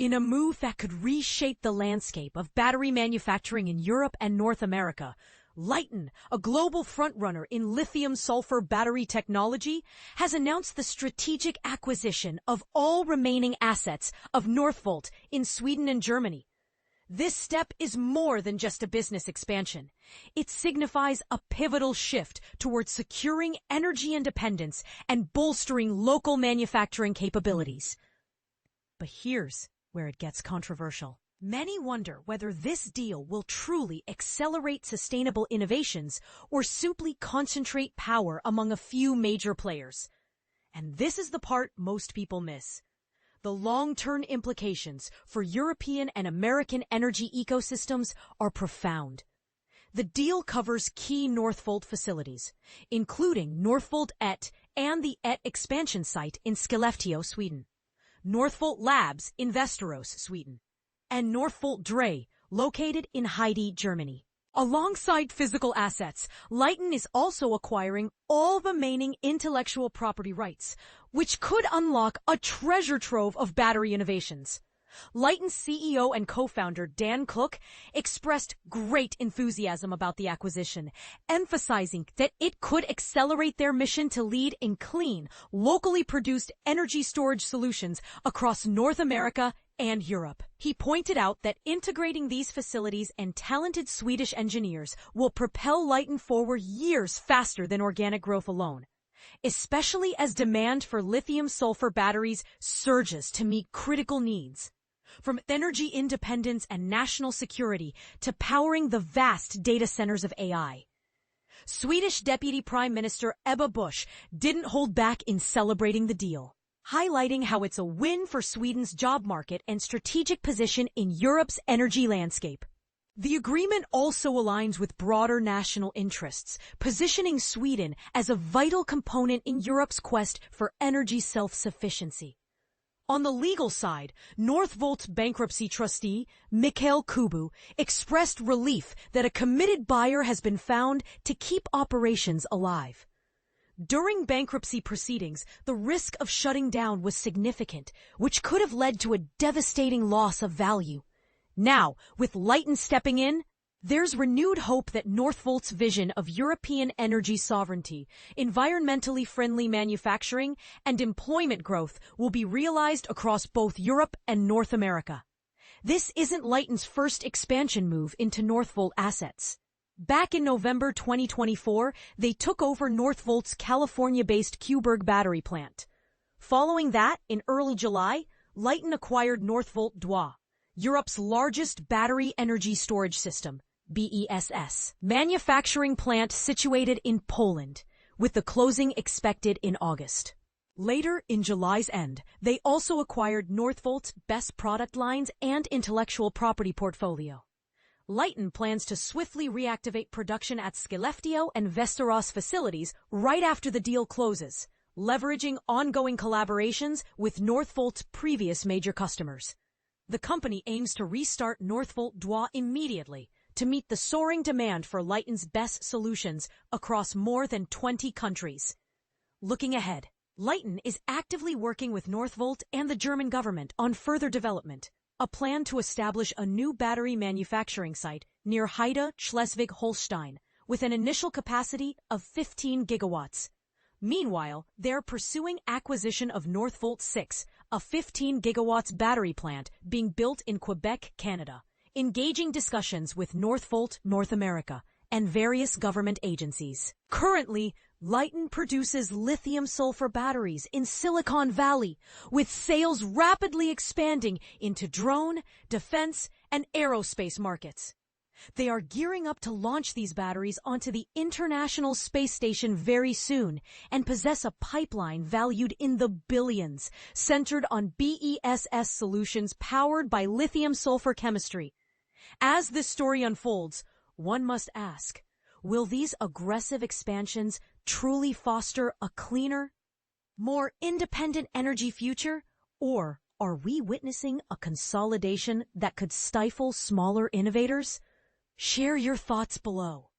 In a move that could reshape the landscape of battery manufacturing in Europe and North America, Lyten, a global frontrunner in lithium-sulfur battery technology, has announced the strategic acquisition of all remaining assets of Northvolt in Sweden and Germany. This step is more than just a business expansion. It signifies a pivotal shift towards securing energy independence and bolstering local manufacturing capabilities. But here's where it gets controversial. Many wonder whether this deal will truly accelerate sustainable innovations or simply concentrate power among a few major players. And this is the part most people miss. The long-term implications for European and American energy ecosystems are profound. The deal covers key Northvolt facilities, including Northvolt Ett and the Ett Expansion site in Skellefteå, Sweden, Northvolt Labs in Västerås, Sweden, and Northvolt Drei, located in Heide, Germany. Alongside physical assets, Lyten is also acquiring all remaining intellectual property rights, which could unlock a treasure trove of battery innovations. Lyten's CEO and co-founder Dan Cook expressed great enthusiasm about the acquisition, emphasizing that it could accelerate their mission to lead in clean, locally produced energy storage solutions across North America and Europe. He pointed out that integrating these facilities and talented Swedish engineers will propel Lyten forward years faster than organic growth alone, especially as demand for lithium-sulfur batteries surges to meet critical needs. From energy independence and national security to powering the vast data centers of AI. Swedish Deputy Prime Minister Ebba Busch didn't hold back in celebrating the deal, highlighting how it's a win for Sweden's job market and strategic position in Europe's energy landscape. The agreement also aligns with broader national interests, positioning Sweden as a vital component in Europe's quest for energy self-sufficiency. On the legal side, Northvolt's bankruptcy trustee, Mikael Kubu, expressed relief that a committed buyer has been found to keep operations alive. During bankruptcy proceedings, the risk of shutting down was significant, which could have led to a devastating loss of value. Now, with Lyten stepping in, there's renewed hope that Northvolt's vision of European energy sovereignty, environmentally friendly manufacturing, and employment growth will be realized across both Europe and North America. This isn't Lyten's first expansion move into Northvolt assets. Back in November 2024, they took over Northvolt's California-based Kuburg battery plant. Following that, in early July, Lyten acquired Northvolt Drei, Europe's largest battery energy storage system, BESS, manufacturing plant situated in Poland, with the closing expected in August. Later, in July's end, they also acquired Northvolt's BESS product lines and intellectual property portfolio. Lyten plans to swiftly reactivate production at Skellefteå and Västerås facilities right after the deal closes, leveraging ongoing collaborations with Northvolt's previous major customers. The company aims to restart Northvolt Drei immediately to meet the soaring demand for Lyten's BESS solutions across more than 20 countries. Looking ahead, Lyten is actively working with Northvolt and the German government on further development, a plan to establish a new battery manufacturing site near Heide, Schleswig-Holstein, with an initial capacity of 15 gigawatts. Meanwhile, they're pursuing acquisition of Northvolt 6, a 15 gigawatts battery plant being built in Quebec, Canada, engaging discussions with Northvolt North America and various government agencies. Currently, Lyten produces lithium-sulfur batteries in Silicon Valley, with sales rapidly expanding into drone, defense, and aerospace markets. They are gearing up to launch these batteries onto the International Space Station very soon and possess a pipeline valued in the billions, centered on BESS solutions powered by lithium-sulfur chemistry. As this story unfolds, one must ask, will these aggressive expansions truly foster a cleaner, more independent energy future, or are we witnessing a consolidation that could stifle smaller innovators? Share your thoughts below.